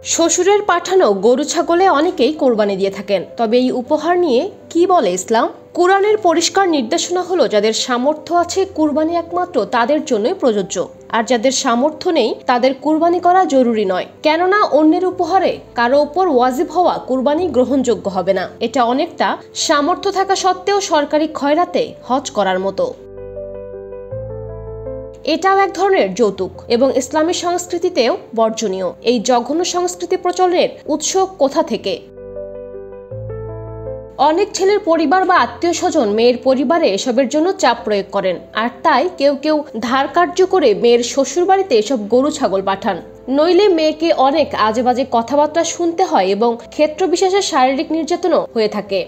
শ্বশুরের পাঠানো গরু ছাগলে অনেকেই কোরবানি দিয়ে থাকেন। তবে এই উপহার নিয়ে কি বলে ইসলাম? কুরআনের পরিষ্কার নির্দেশনা হলো, যাদের সামর্থ্য আছে কুরবানি একমাত্র তাদের জন্যই প্রযোজ্য, আর যাদের সামর্থ্য নেই তাদের কুরবানি করা জরুরি নয়। কেননা অন্যের উপহারে কারো উপর ওয়াজিব হওয়া কুরবানি গ্রহণযোগ্য হবে না। এটা অনেকটা সামর্থ্য থাকা সত্ত্বেও সরকারি খয়রাতে হজ করার মতো। এটাও এক ধরনের যৌতুক এবং ইসলামী সংস্কৃতিতেও বর্জনীয়। এই জঘন্য সংস্কৃতি প্রচলনের উৎস কোথা থেকে? অনেক ছেলের পরিবার বা আত্মীয় স্বজন মেয়ের পরিবারে এসবের জন্য চাপ প্রয়োগ করেন, আর তাই কেউ কেউ ধার কার্য করে মেয়ের শ্বশুর বাড়িতে এসব গরু ছাগল পাঠান। নইলে মেয়েকে অনেক আজে বাজে কথাবার্তা শুনতে হয় এবং ক্ষেত্র বিশেষে শারীরিক নির্যাতনও হয়ে থাকে।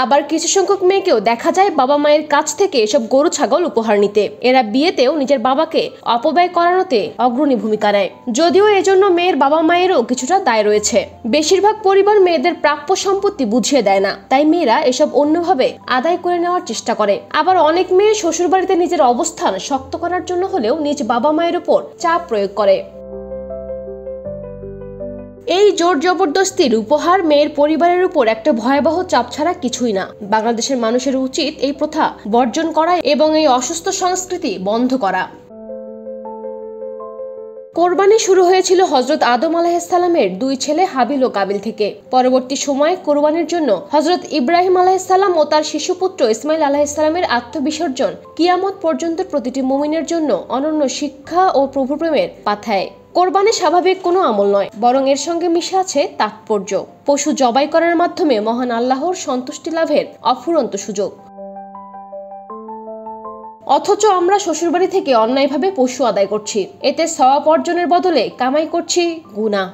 আবার কিছু সংখ্যক মেয়েকেও দেখা যায় বাবা মায়ের কাছ থেকে এসব গরু ছাগল উপহার নিতে। এরা বিয়েতেও নিজের বাবাকে অপব্যয় করানোতে অগ্রণী ভূমিকা নেয়, যদিও এজন্য মেয়ের বাবা মায়েরও কিছুটা দায় রয়েছে। বেশিরভাগ পরিবার মেয়েদের প্রাপ্য সম্পত্তি বুঝিয়ে দেয় না, তাই মেয়েরা এসব অন্যভাবে আদায় করে নেওয়ার চেষ্টা করে। আবার অনেক মেয়ে শ্বশুরবাড়িতে নিজের অবস্থান শক্ত করার জন্য হলেও নিজ বাবা মায়ের উপর চাপ প্রয়োগ করে। এই জোর জবরদস্তির উপহার মেয়ের পরিবারের উপর একটা ভয়াবহ চাপ ছাড়া কিছুই না। বাংলাদেশের মানুষের উচিত এই প্রথা বর্জন করা এবং এই অসুস্থ সংস্কৃতি বন্ধ করা। কোরবানি শুরু হয়েছিল হযরত আদম আলাইহিসসালামের দুই ছেলে হাবিল ও কাবিল থেকে। পরবর্তী সময়ে কোরবানির জন্য হযরত ইব্রাহিম আলাইহিসসালাম ও তার শিশুপুত্র ইসমাইল আলাইহিসসালামের আত্মবিসর্জন কিয়ামত পর্যন্ত প্রতিটি মুমিনের জন্য অনন্য শিক্ষা ও প্রভুপ্রেমের পাথায়। কোরবানি স্বাভাবিক কোনো আমল নয়, বরং এর সঙ্গে মিশে আছে তাৎপর্য। পশু জবাই করার মাধ্যমে মহান আল্লাহর সন্তুষ্টি লাভের অফুরন্ত সুযোগ। অথচ আমরা শ্বশুরবাড়ি থেকে অন্যায়ভাবে পশু আদায় করছি, এতে সওয়াব অর্জনের বদলে কামাই করছি গুনাহ।